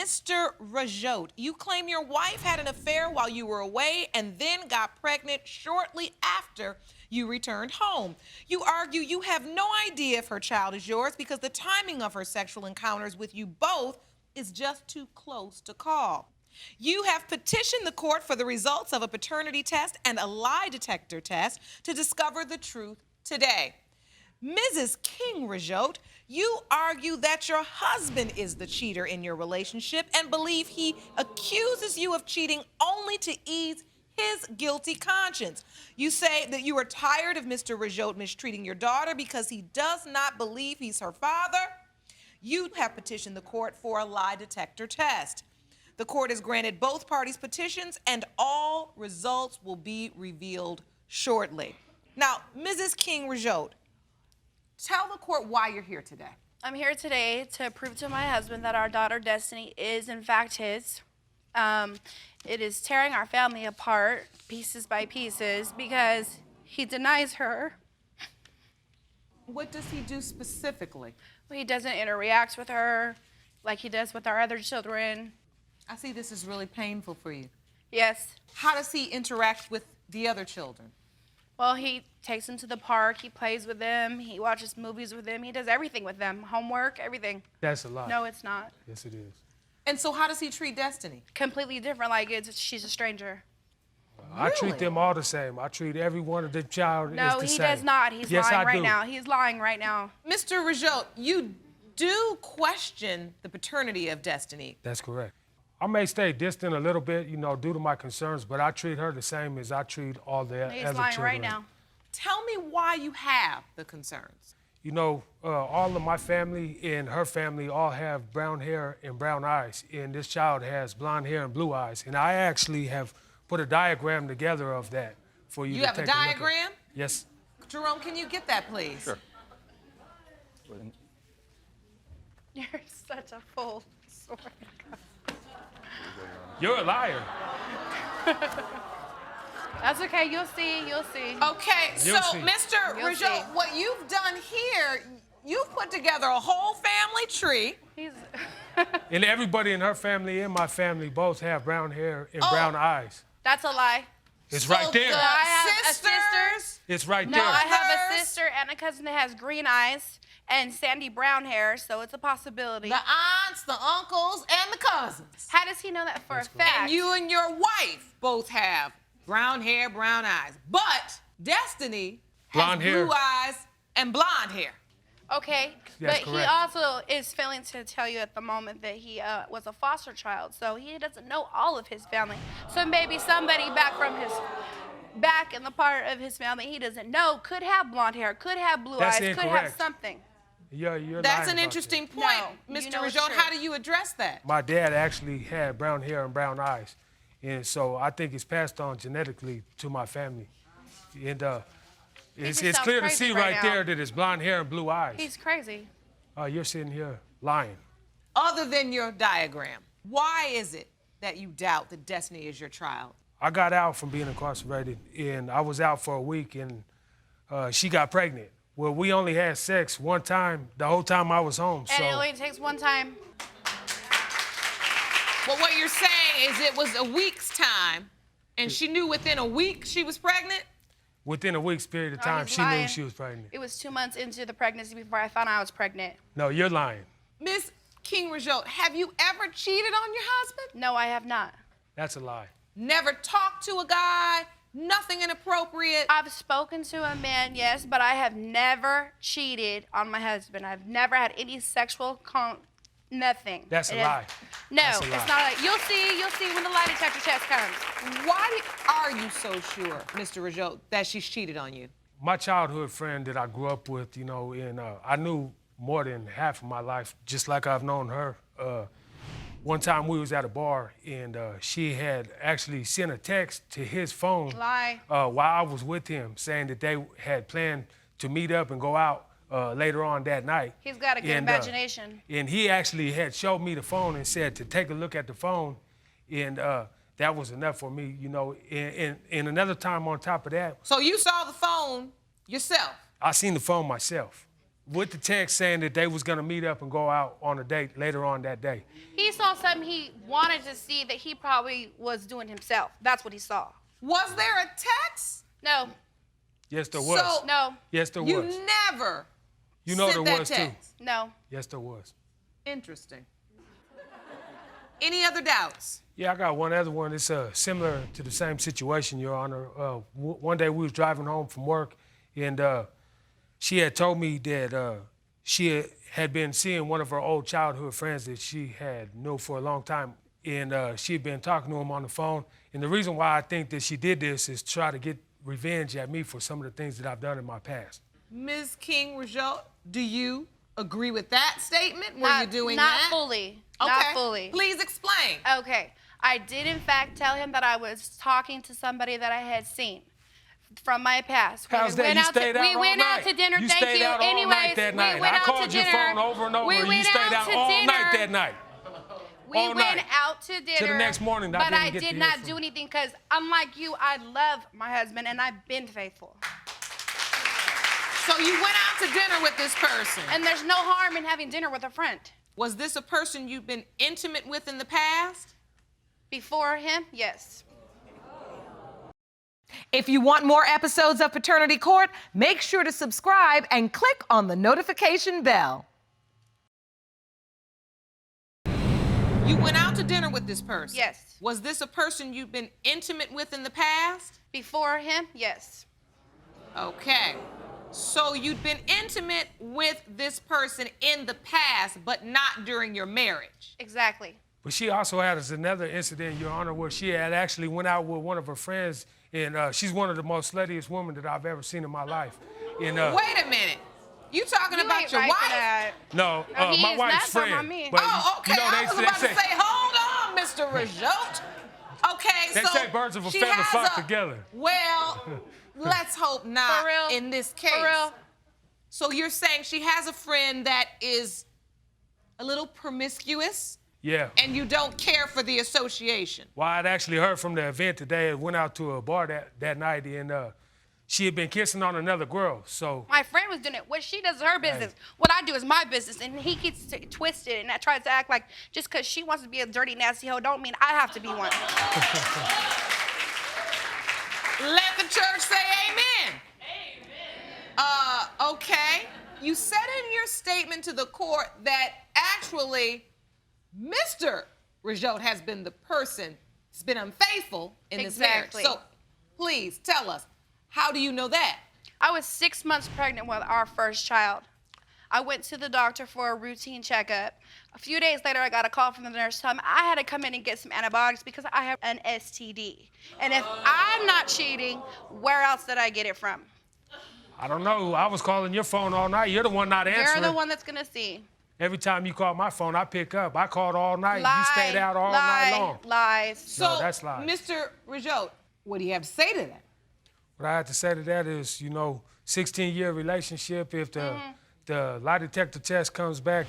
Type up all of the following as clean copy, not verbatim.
Mr. Rajotte, you claim your wife had an affair while you were away and then got pregnant shortly after you returned home. You argue you have no idea if her child is yours because the timing of her sexual encounters with you both is just too close to call. You have petitioned the court for the results of a paternity test and a lie detector test to discover the truth today. Mrs. KingRajotte, you argue that your husband is the cheater in your relationship and believe he accuses you of cheating only to ease his guilty conscience. You say that you are tired of Mr. Rajotte mistreating your daughter because he does not believe he's her father. You have petitioned the court for a lie detector test. The court has granted both parties' petitions and all results will be revealed shortly. Now, Mrs. KingRajotte, tell the court why you're here today. I'm here today to prove to my husband that our daughter Destiny is in fact his. It is tearing our family apart pieces by pieces because he denies her. What does he do specifically? Well, he doesn't interact with her like he does with our other children. I see this is really painful for you. Yes. How does he interact with the other children? Well, he takes them to the park, he plays with them, he watches movies with them, he does everything with them, homework, everything. That's a lie. No, it's not. Yes, it is. And so how does he treat Destiny? Completely different, like she's a stranger. I treat them all the same. I treat every one of the child No, as the he same. does not. He's yes, lying I right do. now. He's lying right now. Mr. Rajotte, you do question the paternity of Destiny. That's correct. I may stay distant a little bit, you know, due to my concerns, but I treat her the same as I treat all the other children. He's lying right now. Tell me why you have the concerns. You know, all of my family and her family all have brown hair and brown eyes, and this child has blonde hair and blue eyes. And I actually have put a diagram together of that for you to take a look at. You have a diagram? Yes. Jerome, can you get that, please? Sure. You're such a fool. Swear to God. You're a liar. That's okay. You'll see. You'll see. Okay, so You'll see. Mr. You'll Rajotte, see. what you've done here, you've put together a whole family tree. He's. And everybody in her family and my family both have brown hair and brown eyes. That's a lie. It's So right there. the I have a sisters, sister. It's right No, there. I have a Sisters. sister and a cousin that has green eyes and sandy brown hair, so it's a possibility. the aunts, the uncles, and the cousins. How does he know that for a correct. fact? And you and your wife both have brown hair, brown eyes. But Destiny Blonde has hair. blue eyes and blonde hair. Okay, That's but he correct. also is failing to tell you at the moment that he was a foster child, so he doesn't know all of his family. So maybe somebody back in the part of his family he doesn't know could have blonde hair, could have blue That's eyes, could have incorrect. something. You're That's lying an about interesting that. point, No, you Mr. know it's Rajotte. true. How do you address that? My dad actually had brown hair and brown eyes. And so I think it's passed on genetically to my family. And just it's sounds clear to crazy see right right now. there that it's blonde hair and blue eyes. He's crazy. You're sitting here lying. Other than your diagram, why is it that you doubt that Destiny is your child? I got out from being incarcerated, and I was out for a week, and she got pregnant. Well, we only had sex one time the whole time I was home. And So it only takes one time. Well, what you're saying is it was a week's time, and she knew within a week she was pregnant? within a week's period of Oh, time, he's she knew lying. she was pregnant. It was 2 months into the pregnancy before I found out I was pregnant. No, you're lying. Miss KingRajotte, have you ever cheated on your husband? No, I have not. That's a lie. Never talked to a guy? Nothing inappropriate? I've spoken to a man, yes, but I have never cheated on my husband. I've never had any sexual nothing. That's a It is- lie. No, That's a it's lie. not like, you'll see when the lie detector test comes. Why are you so sure, Mr. Rajotte, that she's cheated on you? My childhood friend that I grew up with, you know, and I knew more than half of my life, just like I've known her. One time we was at a bar, and she had actually sent a text to his phone Lie. while I was with him, saying that they had planned to meet up and go out later on that night. He's got a good imagination. And he actually had showed me the phone and said to take a look at the phone, and that was enough for me, you know. And another time on top of that, So you saw the phone yourself? I seen the phone myself. with the text saying that they was gonna meet up and go out on a date later on that day. He saw something he wanted to see that he probably was doing himself. That's what he saw. Was there a text? No. Yes, there was. So No. Yes, there you was. never You know sent there that was text. too. No. Yes, there was. Interesting. Any other doubts? Yeah, I got one other one. It's similar to the same situation, Your Honor. One day we was driving home from work, and she had told me that she had been seeing one of her old childhood friends that she had known for a long time, and she had been talking to him on the phone. And the reason why I think that she did this is to try to get revenge at me for some of the things that I've done in my past. Ms. KingRajotte, do you agree with that statement? Were you doing that? Not fully. Okay. Not fully. Please explain. Okay. I did, in fact, tell him that I was talking to somebody that I had seen from my past. How's that? You stayed out all night. We went out to dinner. You Thank stayed you. out all Anyways, night that night. we went I out to called your dinner. phone over and over, We and you went stayed out to all dinner. night that night. We all went night. out to dinner. To the next morning, I but didn't I get to did hear not from do you. anything because, unlike you, I love my husband and I've been faithful. So you went out to dinner with this person. And there's no harm in having dinner with a friend. Was this a person you've been intimate with in the past? Before him, yes. If you want more episodes of Paternity Court, make sure to subscribe and click on the notification bell. You went out to dinner with this person? Yes. Was this a person you've been intimate with in the past? Before him, yes. Okay. So you'd been intimate with this person in the past, but not during your marriage? Exactly. But she also had another incident, Your Honor, where she had actually went out with one of her friends, and she's one of the most sluttiest women that I've ever seen in my life. And, Wait a minute. You talking You about ain't your right for wife? that. No, No, he my is wife's not talking friend. about me. But, Oh, okay. You know, I was about to say, say, hold on, Mr. Rajotte. Okay, They so say birds of a she feather has flock together. Well, let's hope not For real? in this case. For real? So you're saying she has a friend that is a little promiscuous, Yeah. and you don't care for the association? Well, I'd actually heard from the event today. I went out to a bar that night, and she had been kissing on another girl. So My friend was doing it. What she does is her business. What I do is my business. And he gets twisted and that tries to act like just because she wants to be a dirty, nasty hoe don't mean I have to be one. Let the church say amen. Okay. You said in your statement to the court that actually Mr. Rajotte has been the person that's been unfaithful in this marriage. Exactly. So please tell us, how do you know that? I was 6 months pregnant with our first child. I went to the doctor for a routine checkup. A few days later, I got a call from the nurse telling me I had to come in and get some antibiotics because I have an STD. And if I'm not cheating, where else did I get it from? I don't know. I was calling your phone all night. You're the one not answering. You're the one that's gonna see. Every time you call my phone, I pick up. I called all night. Lie, You stayed out all night long. Lies. So, No, that's lies. Mr. Rajotte, what do you have to say to that? What I have to say to that is, 16-year relationship. If the lie detector test comes back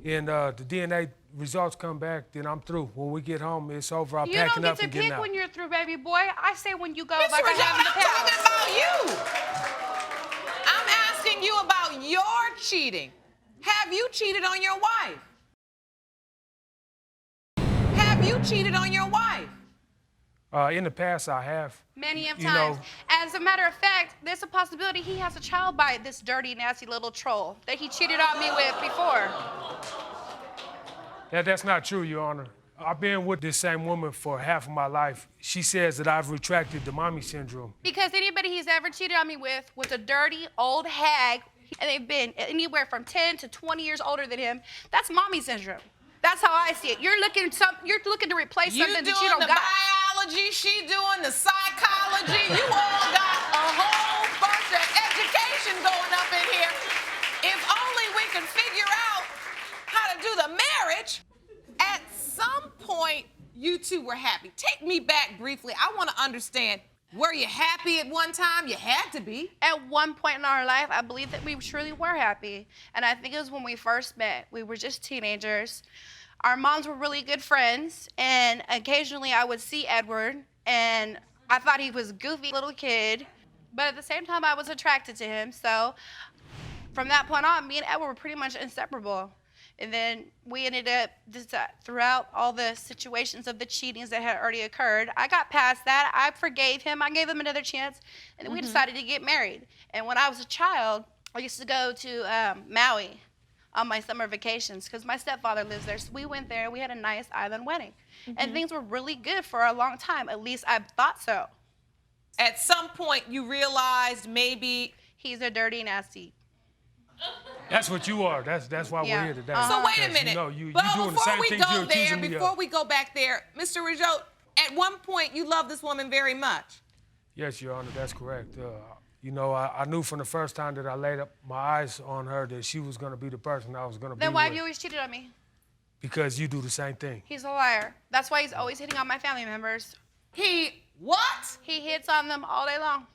and the DNA results come back, then I'm through. When we get home, it's over. I'm You don't packing get up to and getting pick out. when you're through, baby boy. I say when you go, Mr. like I Rajotte, have in the I'm talking past. about you. I'm asking you about your cheating. Have you cheated on your wife? Have you cheated on your wife? In the past, I have. Many of You times. know- As a matter of fact, there's a possibility he has a child by this dirty, nasty little troll that he cheated on me with before. That's not true, Your Honor. I've been with this same woman for half of my life. She says that I've retracted the mommy syndrome. Because anybody he's ever cheated on me with was a dirty old hag, and they've been anywhere from 10 to 20 years older than him. That's mommy syndrome. That's how I see it. You're looking to replace You something doing that you don't the got. biology, she doing the psychology. You all got a whole bunch of education going up in here. If only we could figure out how to do the marriage. At some point, you two were happy. Take me back briefly. I want to understand. Were you happy at one time? You had to be. At one point in our life, I believe that we truly were happy. And I think it was when we first met. We were just teenagers. Our moms were really good friends. And occasionally I would see Edward, and I thought he was a goofy little kid. But at the same time, I was attracted to him. So from that point on, me and Edward were pretty much inseparable. And then we ended up, throughout all the situations of the cheatings that had already occurred, I got past that. I forgave him. I gave him another chance. And then we decided to get married. And when I was a child, I used to go to Maui on my summer vacations because my stepfather lives there. So we went there and we had a nice island wedding. And things were really good for a long time. At least I thought so. At some point, you realized maybe... He's a dirty, nasty. That's what you are. That's why we're here today. So wait a minute. You know, you but doing the before same we things go you're there, accusing me before of. we go back there, Mr. Rajotte, at one point you loved this woman very much. Yes, Your Honor, that's correct. You know, I knew from the first time that I laid up my eyes on her that she was going to be the person I was going to be Then why with. have you always cheated on me? Because you do the same thing. He's a liar. That's why he's always hitting on my family members. He what? He hits on them all day long.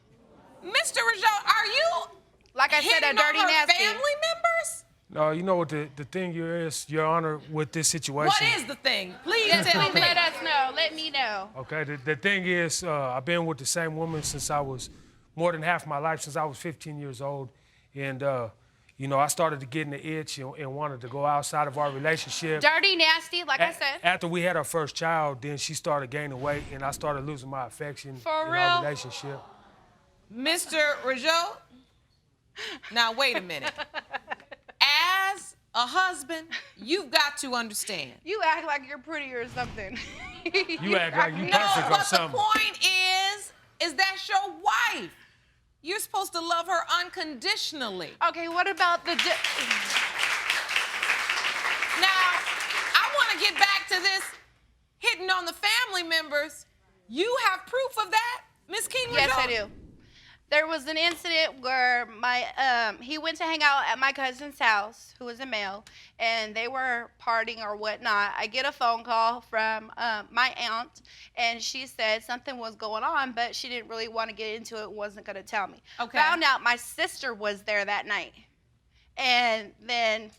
Mr. Rajotte, are you Like I said, a hitting dirty, on her nasty. family members? No, you know what the thing here is, Your Honor, with this situation. What is the thing? Please Yes, tell please me. let us know. Let me know. Okay, the thing is, I've been with the same woman since I was more than half my life, since I was 15 years old. And, you know, I started to get in the itch and wanted to go outside of our relationship. Dirty, nasty, like I said. After we had our first child, then she started gaining weight, and I started losing my affection For in real? our relationship. Mr. Rajotte, now wait a minute. As a husband, you've got to understand. You act like you're pretty or something. You act like you No, perfect or but the something. point is that's your wife. You're supposed to love her unconditionally. Okay, what about the... Now, I want to get back to this hitting on the family members. You have proof of that, Miss KingRajotte? Yes, I do. There was an incident where he went to hang out at my cousin's house, who was a male, and they were partying or whatnot. I get a phone call from my aunt, and she said something was going on, but she didn't really want to get into it, wasn't going to tell me. Okay. Found out my sister was there that night, and then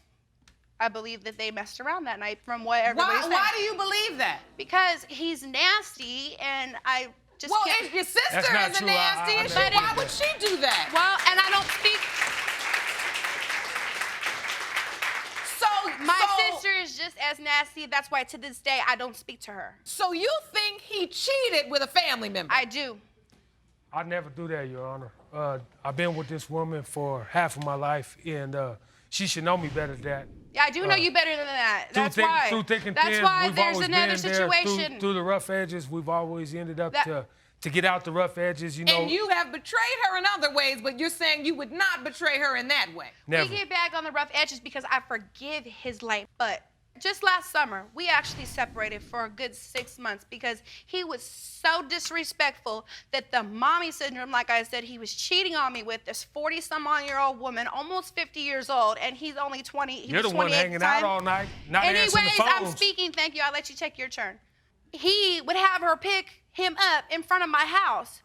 I believe that they messed around that night from what everybody said. Why do you believe that? Because he's nasty, and I just Well, can't... if your sister That's not is a true. nasty, I issue, never why did would that. she do that? Well, and I don't speak... My sister is just as nasty. That's why to this day I don't speak to her. So you think he cheated with a family member? I do. I never do that, Your Honor. I've been with this woman for half of my life, and she should know me better than that. Yeah, I do know you better than that. That's why. Through thick and That's thin, why we've there's always another been there. situation. Through the rough edges, we've always ended up to get out the rough edges, you know. And you have betrayed her in other ways, but you're saying you would not betray her in that way. Never. We get back on the rough edges because I forgive his lame butt. Just last summer, we actually separated for a good 6 months because he was so disrespectful that the mommy syndrome, like I said, he was cheating on me with this 40-some-odd-year-old woman, almost 50 years old, and he's only 20. You're the one hanging out all night, not answering the Anyways, phones. I'm speaking. Thank you. I'll let you take your turn. He would have her pick him up in front of my house.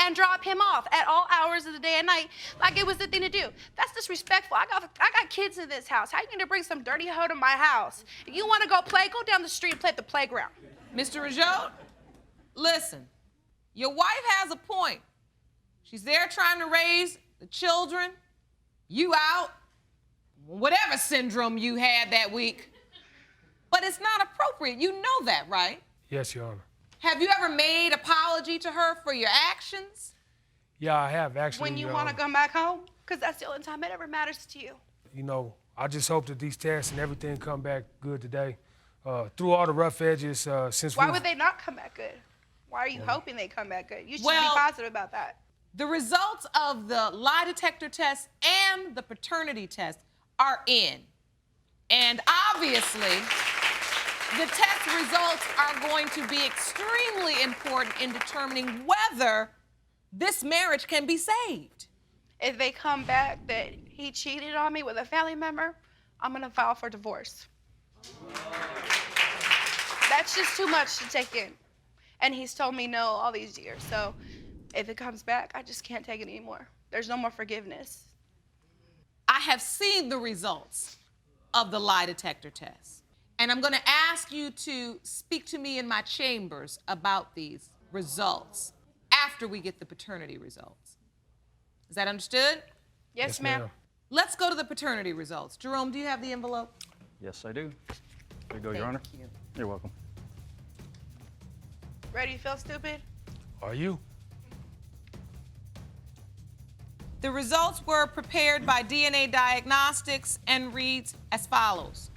And drop him off at all hours of the day and night, like it was the thing to do. That's disrespectful. I got kids in this house. How you gonna bring some dirty hoe to my house? If you want to go play, go down the street and play at the playground. Mr. Rajotte, listen, your wife has a point. She's there trying to raise the children, you out, whatever syndrome you had that week. But it's not appropriate. You know that, right? Yes, Your Honor. Have you ever made apology to her for your actions? Yeah, I have actually. When you want to come back home, because that's the only time it ever matters to you. You know, I just hope that these tests and everything come back good today. Through all the rough edges, since Why would they not come back good? Why are you hoping they come back good? You should be positive about that. The results of the lie detector test and the paternity test are in. And obviously, the test results are going to be extremely important in determining whether this marriage can be saved. If they come back that he cheated on me with a family member, I'm gonna file for divorce. That's just too much to take in. And he's told me no all these years. So if it comes back, I just can't take it anymore. There's no more forgiveness. I have seen the results of the lie detector test. And I'm going to ask you to speak to me in my chambers about these results after we get the paternity results. Is that understood? Yes, ma'am. Let's go to the paternity results. Jerome, do you have the envelope? Yes, I do. There you go, Your Honor. Thank you. You're welcome. Ready to feel stupid? Are you? The results were prepared by DNA Diagnostics and reads as follows.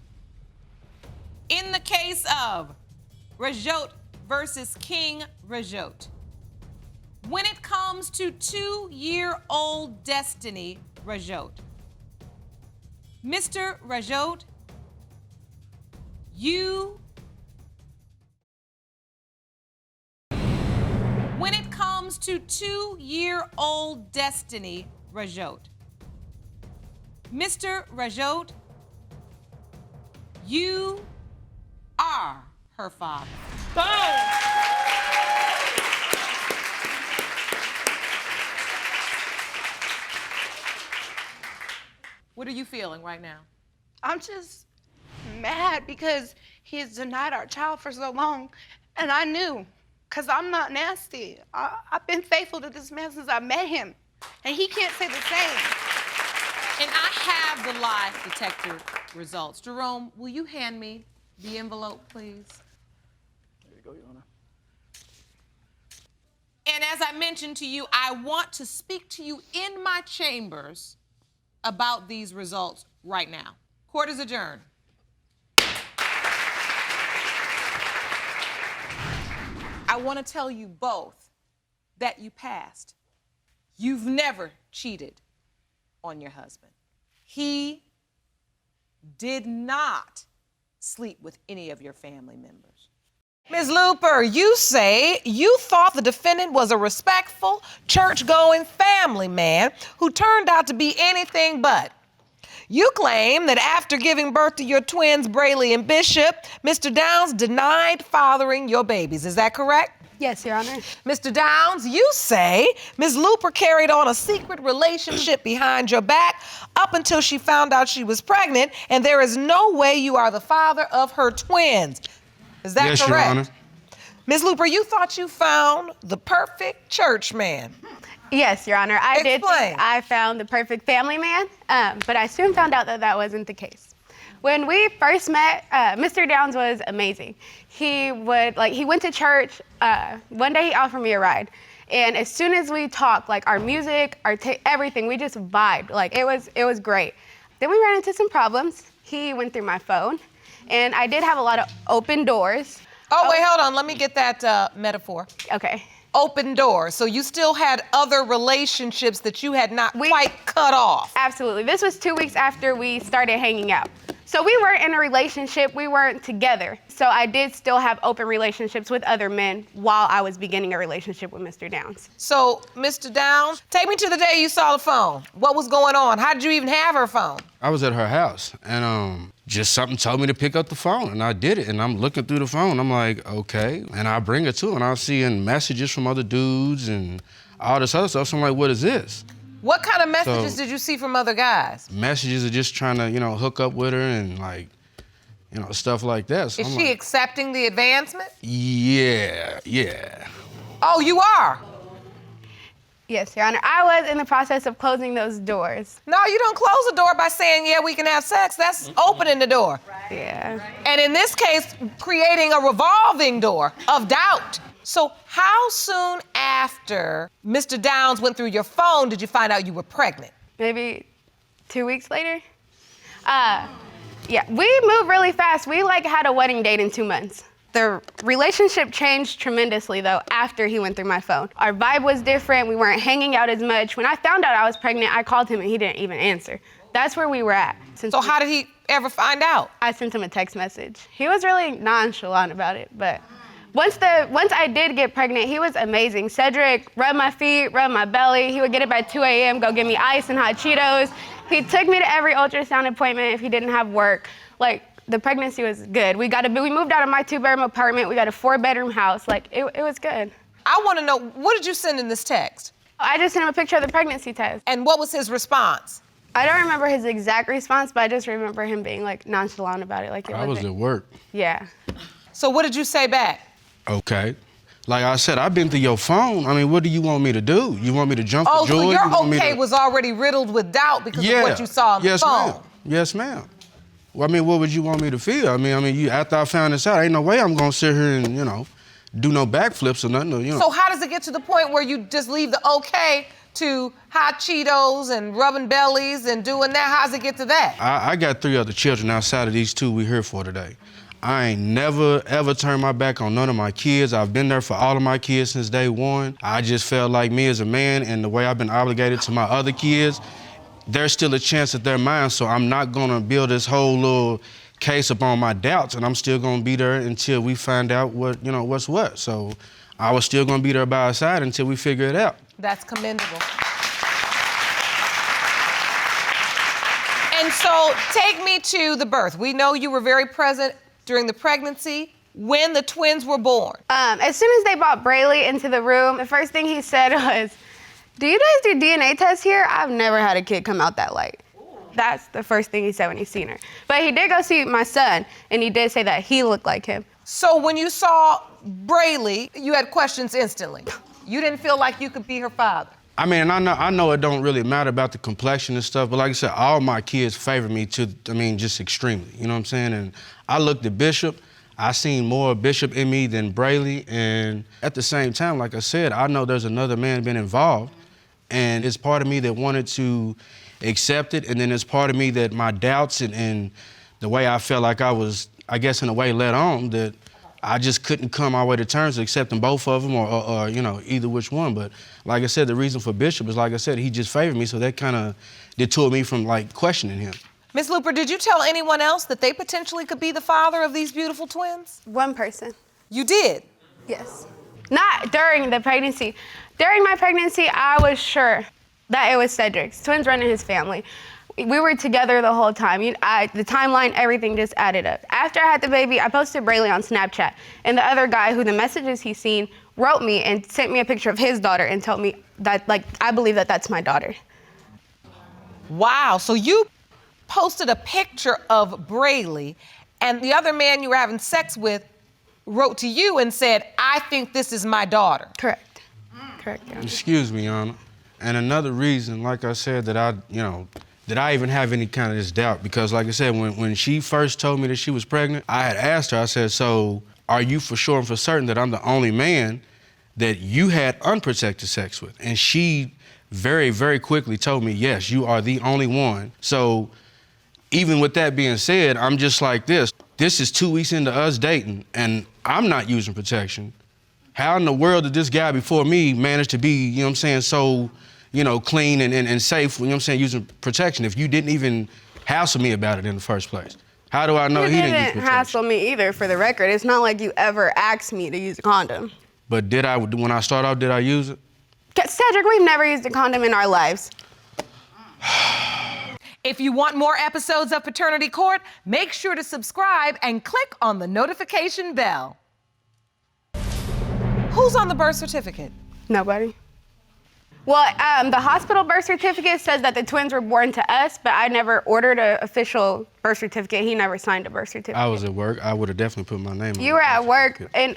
In the case of Rajotte versus KingRajotte, when it comes to 2-year-old Destiny Rajotte, Mr. Rajotte, when it comes to 2-year-old Destiny Rajotte, Mr. Rajotte, you are her father. What are you feeling right now? I'm just mad because he has denied our child for so long, and I knew, because I'm not nasty. I've been faithful to this man since I met him, and he can't say the same. And I have the lie detector results. Jerome, will you hand me the envelope, please? There you go, Your Honor. And as I mentioned to you, I want to speak to you in my chambers about these results right now. Court is adjourned. I want to tell you both that you passed. You've never cheated on your husband. He did not sleep with any of your family members. Ms. Luper, you say you thought the defendant was a respectful, church-going family man who turned out to be anything but. You claim that after giving birth to your twins, Brayley and Bishop, Mr. Downs denied fathering your babies. Is that correct? Yes, Your Honor. Mr. Downs, you say Ms. Luper carried on a secret relationship behind your back up until she found out she was pregnant, and there is no way you are the father of her twins. Is that Yes, correct? Your Honor. Ms. Luper, you thought you found the perfect church man. Yes, Your Honor. I did Explain. think I found the perfect family man, but I soon found out that that wasn't the case. When we first met, Mr. Downs was amazing. He went to church. One day he offered me a ride. And as soon as we talked, like our music, everything, we just vibed. Like it was great. Then we ran into some problems. He went through my phone, and I did have a lot of open doors. Oh, wait, hold on. Let me get that metaphor. Okay. Open doors. So you still had other relationships that you had not quite cut off. Absolutely. This was 2 weeks after we started hanging out. So we weren't in a relationship, we weren't together. So I did still have open relationships with other men while I was beginning a relationship with Mr. Downs. So, Mr. Downs, take me to the day you saw the phone. What was going on? How did you even have her phone? I was at her house, and just something told me to pick up the phone, and I did it. And I'm looking through the phone. I'm like, okay. And I bring it to her, and I'm seeing messages from other dudes and all this other stuff. So I'm like, what is this? What kind of messages did you see from other guys? Messages are just trying to, hook up with her and stuff like that. So Is I'm she like, accepting the advancement? yeah. Oh, you are? Yes, Your Honor. I was in the process of closing those doors. No, you don't close the door by saying, yeah, we can have sex. That's opening the door. Yeah. And in this case, creating a revolving door of doubt. So how soon after Mr. Downs went through your phone did you find out you were pregnant? Maybe 2 weeks later. Yeah, we moved really fast. We had a wedding date in 2 months. The relationship changed tremendously though after he went through my phone. Our vibe was different. We weren't hanging out as much. When I found out I was pregnant, I called him and he didn't even answer. That's where we were at. So how did he ever find out? I sent him a text message. He was really nonchalant about it, but once I did get pregnant, he was amazing. Cedric rubbed my feet, rubbed my belly. He would get up at 2 a.m., go get me ice and hot Cheetos. He took me to every ultrasound appointment if he didn't have work. The pregnancy was good. We moved out of my 2-bedroom apartment. We got a 4-bedroom house. It was good. I want to know, what did you send in this text? I just sent him a picture of the pregnancy test. And what was his response? I don't remember his exact response, but I just remember him being nonchalant about it. I was at work. Yeah. So what did you say back? Okay. Like I said, I've been through your phone. I mean, what do you want me to do? You want me to jump for joy? So You your want me okay to... was already riddled with doubt because of what you saw on the phone. Ma'am. Yes, ma'am. Well, I mean, what would you want me to feel? I mean, you after I found this out, ain't no way I'm gonna sit here and, you know, do no backflips or nothing, you know. So how does it get to the point where you just leave the okay to hot Cheetos and rubbing bellies and doing that? How does it get to that? I got 3 other children outside of these 2 we here for today. I ain't never, ever turned my back on none of my kids. I've been there for all of my kids since day one. I just felt like me as a man and the way I've been obligated to my other kids, there's still a chance that they're mine, so I'm not gonna build this whole little case upon my doubts, and I'm still gonna be there until we find out what, you know, what's what. So I was still gonna be there by our side until we figure it out. That's commendable. And so take me to the birth. We know you were very present during the pregnancy, when the twins were born. As soon as they brought Brayley into the room, the first thing he said was, "Do you guys do DNA tests here? I've never had a kid come out that light." That's the first thing he said when he seen her. But he did go see my son, and he did say that he looked like him. So when you saw Brayley, you had questions instantly. You didn't feel like you could be her father. I mean, I know it don't really matter about the complexion and stuff, but like I said, all my kids favor me just extremely, you know what I'm saying? And I looked at Bishop, I seen more Bishop in me than Brayley, and at the same time, like I said, I know there's another man been involved, and it's part of me that wanted to accept it, and then it's part of me that my doubts and the way I felt like I was, I guess in a way, led on, that I just couldn't come my way to terms with accepting both of them or you know, either which one. But like I said, the reason for Bishop is, like I said, he just favored me, so that kind of detoured me from like questioning him. Miss Luper, did you tell anyone else that they potentially could be the father of these beautiful twins? One person. You did? Yes. Not during the pregnancy. During my pregnancy, I was sure that it was Cedric's. Twins run in his family. We were together the whole time. The timeline, everything just added up. After I had the baby, I posted Brayley on Snapchat, and the other guy who the messages he's seen wrote me and sent me a picture of his daughter and told me that, like, I believe that that's my daughter. Wow, so you posted a picture of Brayley, and the other man you were having sex with wrote to you and said, "I think this is my daughter." Correct. Correct, Your Honor. Excuse me, Your Honor. And another reason, like I said, that I even have any kind of this doubt, because like I said, when she first told me that she was pregnant, I had asked her, I said, "So are you for sure and for certain that I'm the only man that you had unprotected sex with?" And she very, very quickly told me, "Yes, you are the only one." So even with that being said, I'm just like this. This is 2 weeks into us dating, and I'm not using protection. How in the world did this guy before me manage to be, you know what I'm saying, so, you know, clean and safe, you know what I'm saying, using protection if you didn't even hassle me about it in the first place? How do I know he didn't use protection? You didn't hassle me either, for the record. It's not like you ever asked me to use a condom. But did I, when I started off, did I use it? Cedric, we've never used a condom in our lives. If you want more episodes of Paternity Court, make sure to subscribe and click on the notification bell. Who's on the birth certificate? Nobody. Well, the hospital birth certificate says that the twins were born to us, but I never ordered an official birth certificate. He never signed a birth certificate. I was at work. I would have definitely put my name on it. You were at work, and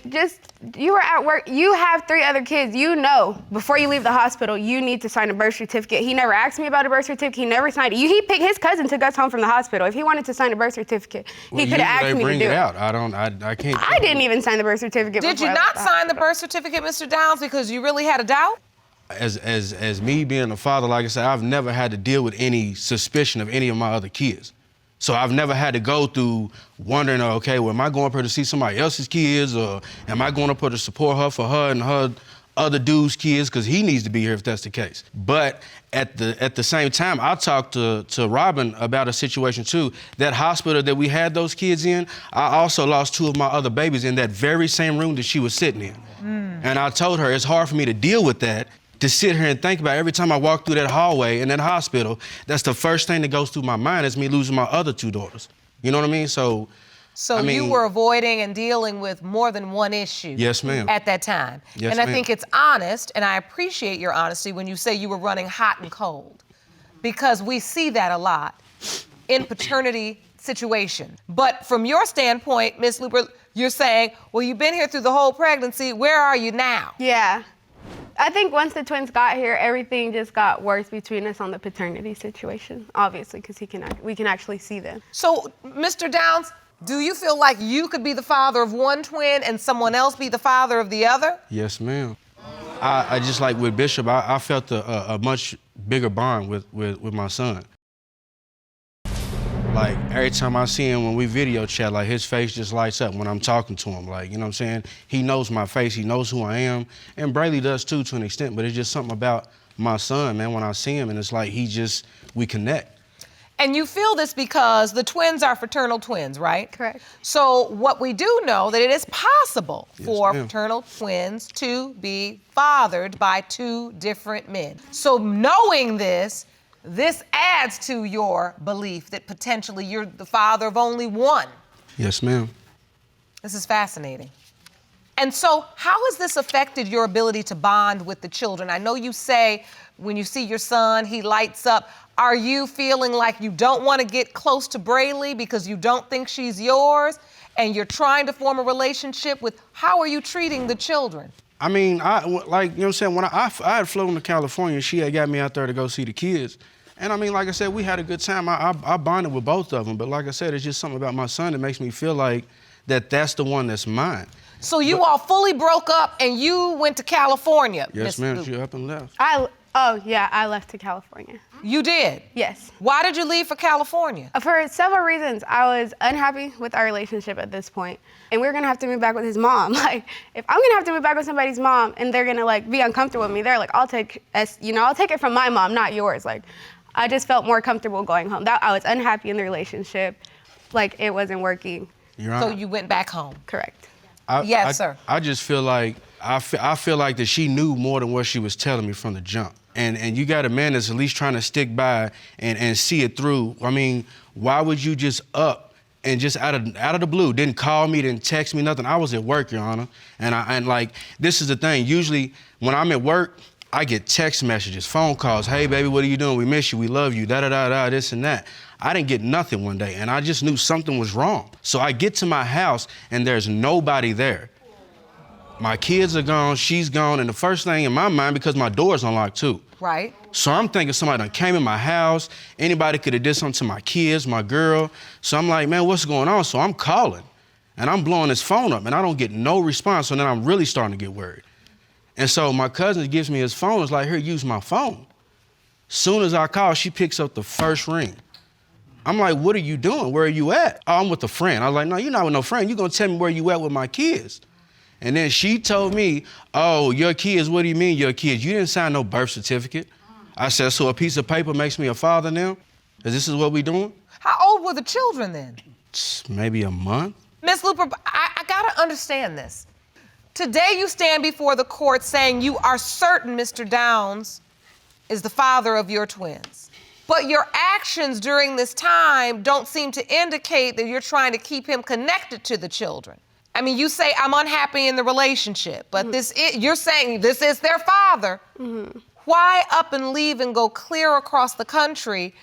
you were at work. You have 3 other kids. You know, before you leave the hospital, you need to sign a birth certificate. He never asked me about a birth certificate. He never signed it. His cousin took us home from the hospital. If he wanted to sign a birth certificate, he could have asked me to do it. Bring it out. I can't. I didn't even sign the birth certificate. Did you not sign the birth certificate, Mr. Downs, because you really had a doubt? As me being a father, like I said, I've never had to deal with any suspicion of any of my other kids. So I've never had to go through wondering, okay, well, am I going up here to see somebody else's kids, or am I going up here to support her for her and her other dude's kids, because he needs to be here if that's the case. But at the same time, I talked to Robin about a situation too. That hospital that we had those kids in, I also lost 2 of my other babies in that very same room that she was sitting in. And I told her it's hard for me to deal with that, to sit here and think about every time I walk through that hallway in that hospital, that's the first thing that goes through my mind is me losing my other 2 daughters. You know what I mean? So I mean, you were avoiding and dealing with more than one issue. Yes, ma'am. At that time. Yes, and I ma'am. think it's honest, and I appreciate your honesty when you say you were running hot and cold, because we see that a lot in paternity situation. But from your standpoint, Ms. Luper, you're saying, well, you've been here through the whole pregnancy. Where are you now? Yeah. I think once the twins got here, everything just got worse between us on the paternity situation, obviously, because we can actually see them. So, Mr. Downs, do you feel like you could be the father of one twin and someone else be the father of the other? Yes, ma'am. I just like with Bishop, I felt a much bigger bond with my son. Like, every time I see him when we video chat, like, his face just lights up when I'm talking to him. Like, you know what I'm saying? He knows my face, he knows who I am. And Brayley does too, to an extent, but it's just something about my son, man, when I see him, and it's like we connect. And you feel this because the twins are fraternal twins, right? Correct. So what we do know that it is possible for ma'am. fraternal twins to be fathered by two different men. So knowing this adds to your belief that potentially you're the father of only one. Yes, ma'am. This is fascinating. And so how has this affected your ability to bond with the children? I know you say when you see your son, he lights up. Are you feeling like you don't want to get close to Brayley because you don't think she's yours and you're trying to form a relationship with, how are you treating the children? I mean, you know what I'm saying? When I had flown to California, she had got me out there to go see the kids. And I mean, like I said, we had a good time. I bonded with both of them. But like I said, it's just something about my son that makes me feel like that's the one that's mine. So you all fully broke up and you went to California, Yes, Miss ma'am, Lupe. she up and left. I left to California. You did? Yes. Why did you leave for California? For several reasons. I was unhappy with our relationship at this point, and we were gonna have to move back with his mom. Like, if I'm gonna have to move back with somebody's mom and they're gonna like be uncomfortable with me, they're like, I'll take it from my mom, not yours. Like, I just felt more comfortable going home. I was unhappy in the relationship, like it wasn't working. Your So Honor, you went back home. Correct. Yes, sir. I just feel like I feel like that she knew more than what she was telling me from the jump. And you got a man that's at least trying to stick by and see it through. I mean, why would you just up and just out of the blue, didn't call me, didn't text me, nothing? I was at work, Your Honor. And like, this is the thing. Usually when I'm at work, I get text messages, phone calls. Hey, baby, what are you doing? We miss you. We love you. Da-da-da-da, this and that. I didn't get nothing one day, and I just knew something was wrong. So I get to my house, and there's nobody there. My kids are gone, she's gone, and the first thing in my mind, because my door's unlocked too. Right. So I'm thinking somebody done came in my house, anybody could have did something to my kids, my girl. So I'm like, man, what's going on? So I'm calling, and I'm blowing this phone up, and I don't get no response, so then I'm really starting to get worried. And so my cousin gives me his phone, it's like, here, use my phone. Soon as I call, she picks up the first ring. I'm like, what are you doing? Where are you at? Oh, I'm with a friend. I was like, no, you're not with no friend. You're gonna tell me where you at with my kids. And then she told me, oh, your kids, what do you mean your kids? You didn't sign no birth certificate. I said, so a piece of paper makes me a father now? This is what we doing? How old were the children then? Maybe a month. Miss Luper, I gotta understand this. Today you stand before the court saying you are certain Mr. Downs is the father of your twins. But your actions during this time don't seem to indicate that you're trying to keep him connected to the children. I mean, you say, I'm unhappy in the relationship, but you're saying this is their father. Why up and leave and go clear across the country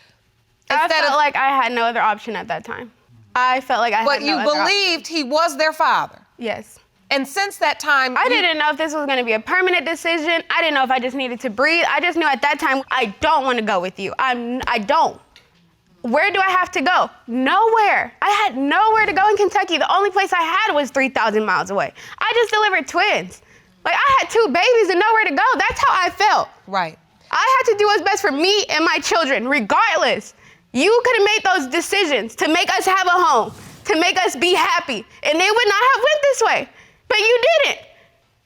I felt like I had no other option at that time. I felt like I had no other option. But you believed he was their father. Yes. And since that time, I didn't know if this was gonna be a permanent decision. I didn't know if I just needed to breathe. I just knew at that time, I don't wanna go with you. I don't. Where do I have to go? Nowhere. I had nowhere to go in Kentucky. The only place I had was 3,000 miles away. I just delivered twins. Like, I had 2 babies and nowhere to go. That's how I felt. Right. I had to do what's best for me and my children, regardless. You could have made those decisions to make us have a home, to make us be happy, and they would not have went this way. But you didn't.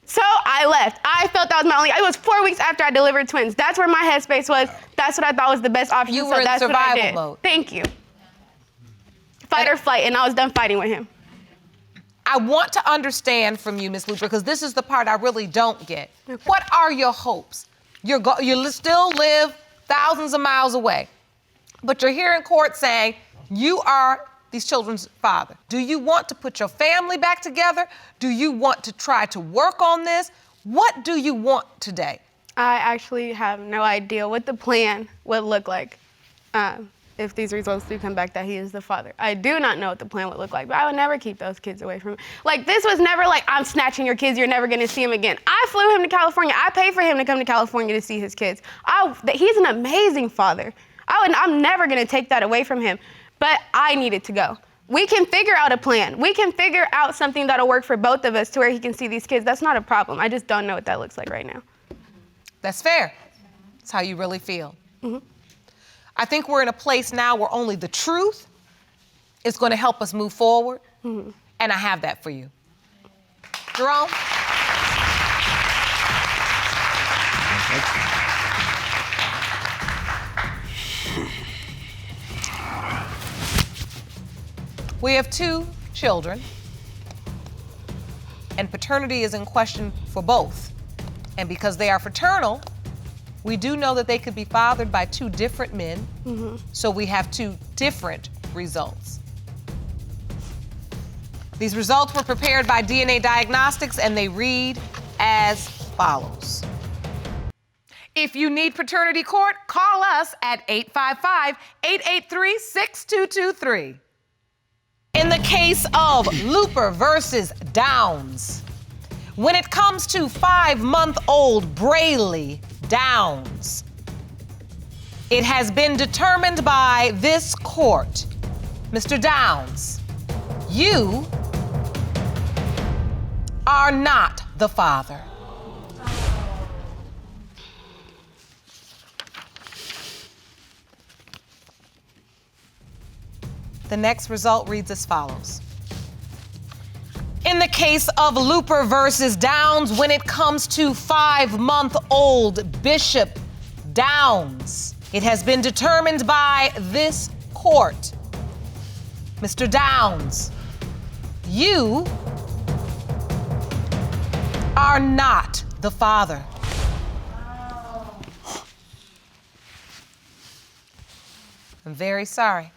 So I left. I felt that was my only, it was 4 weeks after I delivered twins. That's where my headspace was. That's what I thought was the best option. You were in survival mode. Thank you. Fight or flight, and I was done fighting with him. I want to understand from you, Ms. Luper, because this is the part I really don't get. Okay. What are your hopes? You still live thousands of miles away, but you're here in court saying you are these children's father. Do you want to put your family back together? Do you want to try to work on this? What do you want today? I actually have no idea what the plan would look like. if these results do come back that he is the father. I do not know what the plan would look like, but I would never keep those kids away from him. Like, this was never like, I'm snatching your kids, you're never gonna see him again. I flew him to California. I paid for him to come to California to see his kids. He's an amazing father. I'm never gonna take that away from him, but I needed to go. We can figure out a plan. We can figure out something that'll work for both of us to where he can see these kids. That's not a problem. I just don't know what that looks like right now. That's fair. That's how you really feel. I think we're in a place now where only the truth is going to help us move forward, and I have that for you. Jerome? We have 2 children, and paternity is in question for both. And because they are fraternal, we do know that they could be fathered by 2 different men, so we have 2 different results. These results were prepared by DNA Diagnostics, and they read as follows. If you need paternity court, call us at 855-883-6223. In the case of Luper versus Downs, when it comes to 5-month-old Brayley Downs, it has been determined by this court, Mr. Downs, you are not the father. The next result reads as follows. In the case of Luper versus Downs, when it comes to 5-month-old Bishop Downs, it has been determined by this court, Mr. Downs, you are not the father. I'm very sorry.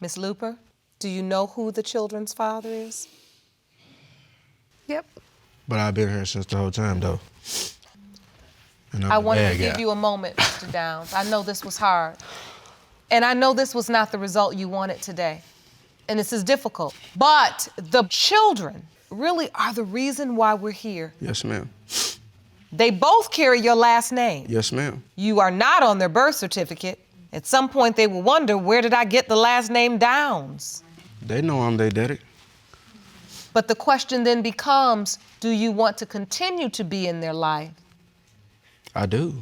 Miss Luper, do you know who the children's father is? Yep. But I've been here since the whole time, though. And I'm I the wanted bad to give guy. you a moment, Mr. Downs. I know this was hard. And I know this was not the result you wanted today. And this is difficult. But the children really are the reason why we're here. Yes, ma'am. They both carry your last name. Yes, ma'am. You are not on their birth certificate. At some point, they will wonder, where did I get the last name Downs? They know I'm their daddy. But the question then becomes, do you want to continue to be in their life? I do.